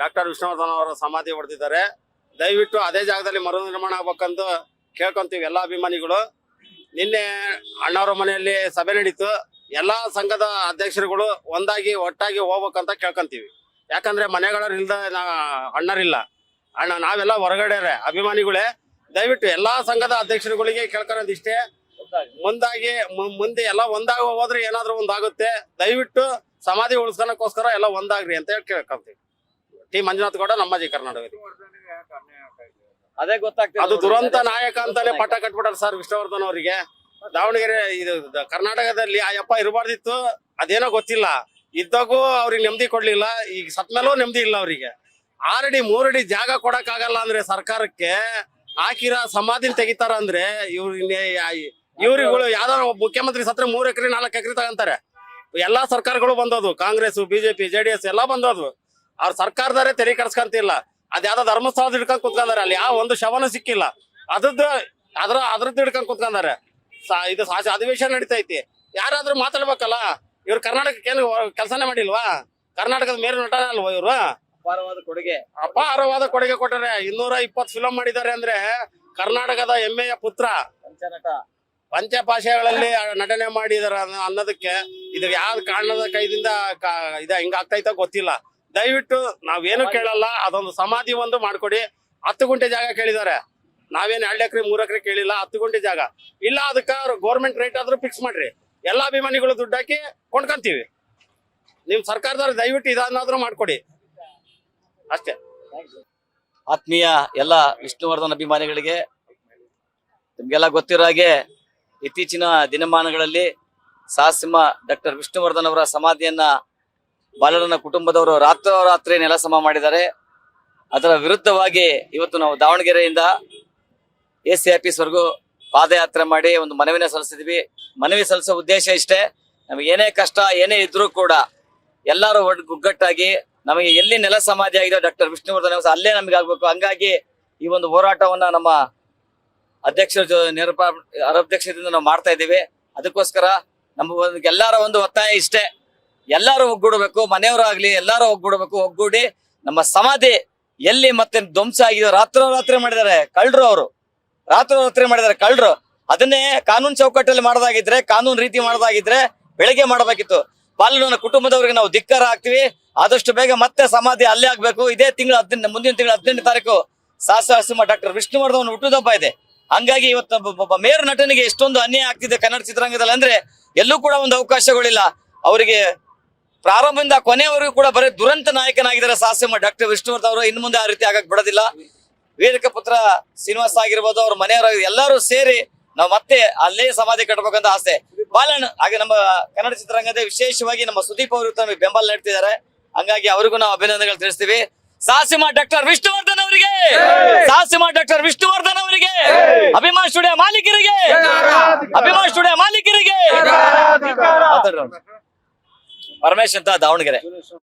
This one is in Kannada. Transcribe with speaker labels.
Speaker 1: ಡಾಕ್ಟರ್ ವಿಷ್ಣುವರ್ಧನ್ ಅವರ ಸಮಾಧಿ ಹೊಡೆದಿದ್ದಾರೆ. ದಯವಿಟ್ಟು ಅದೇ ಜಾಗದಲ್ಲಿ ಮರು ನಿರ್ಮಾಣ ಆಗ್ಬೇಕಂತ ಕೇಳ್ಕೊಂತೀವಿ ಎಲ್ಲ ಅಭಿಮಾನಿಗಳು. ನಿನ್ನೆ ಅಣ್ಣವ್ರ ಮನೆಯಲ್ಲಿ ಸಭೆ ನಡೀತು. ಎಲ್ಲಾ ಸಂಘದ ಅಧ್ಯಕ್ಷರುಗಳು ಒಟ್ಟಾಗಿ ಹೋಗ್ಬೇಕಂತ ಕೇಳ್ಕೊಂತೀವಿ. ಯಾಕಂದ್ರೆ ಮನೆಗಳಿಲ್ದ ಅಣ್ಣರಿಲ್ಲ, ನಾವೆಲ್ಲ ಹೊರಗಡೆ ಅಭಿಮಾನಿಗಳೇ. ದಯವಿಟ್ಟು ಎಲ್ಲಾ ಸಂಘದ ಅಧ್ಯಕ್ಷರುಗಳಿಗೆ ಕೇಳ್ಕೊಳ್ಳೋದಿಷ್ಟೇ, ಮುಂದೆ ಎಲ್ಲ ಒಂದಾಗ ಹೋದ್ರೆ ಏನಾದ್ರೂ ಒಂದಾಗುತ್ತೆ. ದಯವಿಟ್ಟು ಸಮಾಧಿ ಉಳಿಸ್ಕೊಳಕ್ಕೋಸ್ಕರ ಎಲ್ಲ ಒಂದಾಗ್ರಿ ಅಂತ ಹೇಳಿ ಕೇಳ್ಕೊಂತೀವಿ. ಟಿ ಮಂಜುನಾಥ್ ಗೌಡ, ನಮ್ಮಜ್ಜಿ ಕರ್ನಾಟಕ.
Speaker 2: ಅದೇ ಗೊತ್ತಾಗ್ತದೆ,
Speaker 1: ಅದು ದುರಂತ ನಾಯಕ ಅಂತಾನೆ ಪಟ್ಟ ಕಟ್ಬಿಟ್ಟಾರ ಸರ್ ವಿಷ್ಣುವರ್ಧನ್ ಅವರಿಗೆ. ದಾವಣಗೆರೆ ಇದು ಕರ್ನಾಟಕದಲ್ಲಿ ಆ ಯಪ್ಪ ಇರಬಾರ್ದಿತ್ತು, ಅದೇನೋ ಗೊತ್ತಿಲ್ಲ. ಇದ್ದಾಗೂ ಅವ್ರಿಗೆ ನೆಮ್ಮದಿ ಕೊಡ್ಲಿಲ್ಲ, ಈಗ ಸತ್ಮೇಲೂ ನೆಮ್ಮದಿ ಇಲ್ಲ ಅವ್ರಿಗೆ. 6 ಅಡಿ 3 ಅಡಿ ಜಾಗ ಕೊಡಕ್ ಆಗಲ್ಲ ಅಂದ್ರೆ ಸರ್ಕಾರಕ್ಕೆ ಹಾಕಿರ ಸಮಾಧಿ ತೆಗಿತಾರ ಅಂದ್ರೆ ಇವ್ರಿಗಳು ಯಾವ್ದಾರ ಮುಖ್ಯಮಂತ್ರಿ ಸತ್ರ 3 ಎಕರೆ 4 ಎಕರೆ ತಗಂತಾರೆ. ಎಲ್ಲಾ ಸರ್ಕಾರಗಳು ಬಂದೋದು, ಕಾಂಗ್ರೆಸ್, ಬಿಜೆಪಿ, JDS ಎಲ್ಲ ಬಂದೋದು. ಅವ್ರ ಸರ್ಕಾರದಾರೆ ತೆರೆ ಕಡ್ಸ್ಕಂತಿಲ್ಲ. ಅದ್ಯಾವ್ದೋ ಧರ್ಮಸ್ಥಳದ ಹಿಡ್ಕೊಂಡ್ ಕುತ್ಕೊಂಡಾರೆ, ಅಲ್ಲಿ ಯಾವ ಒಂದು ಶವನ ಸಿಕ್ಕಿಲ್ಲ. ಅದ್ರದ್ದು ಹಿಡ್ಕೊಂಡ್ ಕುತ್ಕೊಂಡಾರೆ. ಇದು ಅಧಿವೇಶನ ನಡೀತೈತಿ, ಯಾರಾದ್ರೂ ಮಾತಾಡ್ಬೇಕಲ್ಲ. ಇವ್ರು ಕರ್ನಾಟಕಕ್ಕೆ ಏನು ಕೆಲಸನೇ ಮಾಡಿಲ್ವಾ? ಕರ್ನಾಟಕದ ಮೇರು ನಟನೆ ಅಲ್ವಾ ಇವ್ರು? ಅಪಾರವಾದ ಕೊಡುಗೆ ಕೊಟ್ಟರೆ. 220 ಫಿಲಂ ಮಾಡಿದ್ದಾರೆ ಅಂದ್ರೆ ಕರ್ನಾಟಕದ ಹೆಮ್ಮೆಯ ಪುತ್ರ. ಪಂಚಭಾಷೆಗಳಲ್ಲಿ ನಟನೆ ಮಾಡಿದಾರ ಅನ್ನೋದಕ್ಕೆ ಇದು ಯಾವ ಕಾರಣದ ಕೈದಿಂದ ಹಿಂಗ ಆಗ್ತೈತ ಗೊತ್ತಿಲ್ಲ. ದಯವಿಟ್ಟು ನಾವೇನು ಕೇಳಲ್ಲ, ಅದೊಂದು ಸಮಾಧಿ ಒಂದು ಮಾಡ್ಕೊಡಿ. 10 ಗುಂಟೆ ಜಾಗ ಕೇಳಿದ್ದಾರೆ, ನಾವೇನು 2 ಎಕರೆ 3 ಎಕರೆ ಕೇಳಿಲ್ಲ. 10 ಗುಂಟೆ ಜಾಗ ಇಲ್ಲ, ಅದಕ್ಕ ಗೌರ್ಮೆಂಟ್ ರೇಟ್ ಆದ್ರೂ ಫಿಕ್ಸ್ ಮಾಡ್ರಿ. ಎಲ್ಲಾ ಅಭಿಮಾನಿಗಳು ದುಡ್ಡು ಹಾಕಿ ಕೊಂಡ್ಕೊಂತೀವಿ. ನಿಮ್ ಸರ್ಕಾರದವ್ರು ದಯವಿಟ್ಟು ಇದನ್ನಾದ್ರೂ ಮಾಡ್ಕೊಡಿ ಅಷ್ಟೇ.
Speaker 2: ಆತ್ಮೀಯ ಎಲ್ಲ ವಿಷ್ಣುವರ್ಧನ್ ಅಭಿಮಾನಿಗಳಿಗೆ ನಿಮ್ಗೆಲ್ಲ ಗೊತ್ತಿರೋ ಹಾಗೆ ಇತ್ತೀಚಿನ ದಿನಮಾನಗಳಲ್ಲಿ ಸಾಹಸಿಂಹ ಡಾಕ್ಟರ್ ವಿಷ್ಣುವರ್ಧನ್ ಅವರ ಸಮಾಧಿಯನ್ನ ಬಾಲಣ್ಣನ ಕುಟುಂಬದವರು ರಾತ್ರೋರಾತ್ರಿ ನೆಲಸಮ ಮಾಡಿದ್ದಾರೆ. ಅದರ ವಿರುದ್ಧವಾಗಿ ಇವತ್ತು ನಾವು ದಾವಣಗೆರೆಯಿಂದ AC ಆಫೀಸ್ ವರೆಗೂ ಪಾದಯಾತ್ರೆ ಮಾಡಿ ಒಂದು ಮನವಿನ ಸಲ್ಲಿಸಿದ್ವಿ. ಮನವಿ ಸಲ್ಲಿಸೋ ಉದ್ದೇಶ ಇಷ್ಟೇ, ನಮಗೆ ಏನೇ ಕಷ್ಟ ಏನೇ ಇದ್ರೂ ಕೂಡ ಎಲ್ಲರೂ ಗುಗ್ಗಟ್ಟಾಗಿ ನಮಗೆ ಎಲ್ಲಿ ನೆಲ ಸಮಾಧಿ ಆಗಿದೆ ಡಾಕ್ಟರ್ ವಿಷ್ಣುವರ್ಧನ್ ಅಲ್ಲೇ ನಮಗೆ ಆಗ್ಬೇಕು. ಹಂಗಾಗಿ ಈ ಒಂದು ಹೋರಾಟವನ್ನ ನಮ್ಮ ಅಧ್ಯಕ್ಷದಿಂದ ನಾವು ಮಾಡ್ತಾ ಇದ್ದೀವಿ. ಅದಕ್ಕೋಸ್ಕರ ನಮ್ಮ ಎಲ್ಲರ ಒಂದು ಒತ್ತಾಯ ಇಷ್ಟೇ, ಎಲ್ಲರೂ ಒಗ್ಗೂಡಬೇಕು, ಮನೆಯವರಾಗ್ಲಿ ಎಲ್ಲರೂ ಒಗ್ಗೂಡಿ ನಮ್ಮ ಸಮಾಧಿ ಎಲ್ಲಿ ಮತ್ತೆ ಧ್ವಂಸ ಆಗಿದೆ. ರಾತ್ರೋರಾತ್ರಿ ಮಾಡಿದ್ದಾರೆ ಕಳ್ಳರು, ಅವರು ರಾತ್ರೋರಾತ್ರಿ ಮಾಡಿದ್ದಾರೆ ಕಳ್ಳರು. ಅದನ್ನೇ ಕಾನೂನು ಚೌಕಟ್ಟಲ್ಲಿ ಮಾಡೋದಾಗಿದ್ರೆ, ಕಾನೂನು ರೀತಿ ಮಾಡೋದಾಗಿದ್ರೆ ಬೆಳಗ್ಗೆ ಮಾಡಬೇಕಿತ್ತು. ಬಾಲಣ್ಣನ ಕುಟುಂಬದವರಿಗೆ ನಾವು ಧಿಕ್ಕಾರ ಹಾಕ್ತಿವಿ. ಆದಷ್ಟು ಬೇಗ ಮತ್ತೆ ಸಮಾಧಿ ಅಲ್ಲೇ ಆಗ್ಬೇಕು. ಇದೇ ತಿಂಗಳು ಮುಂದಿನ ತಿಂಗಳು 18ನೇ ತಾರೀಕು ಸಾಹಸಿಂಹ ಡಾಕ್ಟರ್ ವಿಷ್ಣುವರ್ಧನ್ ಹುಟ್ಟುಹಬ್ಬ ಇದೆ. ಹಂಗಾಗಿ ಇವತ್ತು ಒಬ್ಬ ಮೇರು ನಟನಿಗೆ ಎಷ್ಟೊಂದು ಅನ್ಯಾಯ ಆಗ್ತಿದೆ ಕನ್ನಡ ಚಿತ್ರರಂಗದಲ್ಲಿ ಅಂದ್ರೆ ಎಲ್ಲೂ ಕೂಡ ಒಂದು ಅವಕಾಶಗಳಿಲ್ಲ. ಅವರಿಗೆ ಪ್ರಾರಂಭದಿಂದ ಕೊನೆಯವರೆಗೂ ಕೂಡ ಬರೀ ದುರಂತ ನಾಯಕನಾಗಿದ್ದಾರೆ ಸಾಹಸಿಂಹ ಡಾಕ್ಟರ್ ವಿಷ್ಣುವರ್ಧನ್ ಅವರು. ಇನ್ನು ಮುಂದೆ ಆ ರೀತಿ ಆಗಕ್ ಬಿಡೋದಿಲ್ಲ. ವೇದಿಕ ಪುತ್ರ ಶ್ರೀನಿವಾಸ ಆಗಿರ್ಬೋದು, ಅವ್ರ ಮನೆಯವರಾಗಿ ಎಲ್ಲರೂ ಸೇರಿ ನಾವು ಮತ್ತೆ ಅಲ್ಲೇ ಸಮಾಧಿ ಕಟ್ಟಬೇಕಂತ ಆಸೆ. ಬಾಲಣ್ಣ ಹಾಗೆ ನಮ್ಮ ಕನ್ನಡ ಚಿತ್ರರಂಗದ ವಿಶೇಷವಾಗಿ ನಮ್ಮ ಸುದೀಪ್ ಅವರು ನಮಗೆ ಬೆಂಬಲ ನೀಡ್ತಿದ್ದಾರೆ. ಹಂಗಾಗಿ ಅವರಿಗೂ ನಾವು ಅಭಿನಂದನೆಗಳು ತಿಳಿಸ್ತೀವಿ. ಸಾಹಸಿಂಹ ಡಾಕ್ಟರ್ ವಿಷ್ಣುವರ್ಧನ್ ಅವರಿಗೆ, ಸಾಹಸಿಂಹ ಡಾಕ್ಟರ್ ವಿಷ್ಣುವರ್ಧನ್ ಅವರಿಗೆ, ಅಭಿಮಾನ್ ಸ್ಟುಡಿಯೋ ಮಾಲೀಕರಿಗೆ, ಅಭಿಮಾನ್ ಸ್ಟುಡಿಯೋ ಮಾಲೀಕರಿಗೆ ಪರಮೇಶ್ ಅಂತ ದಾವಣಗೆರೆ.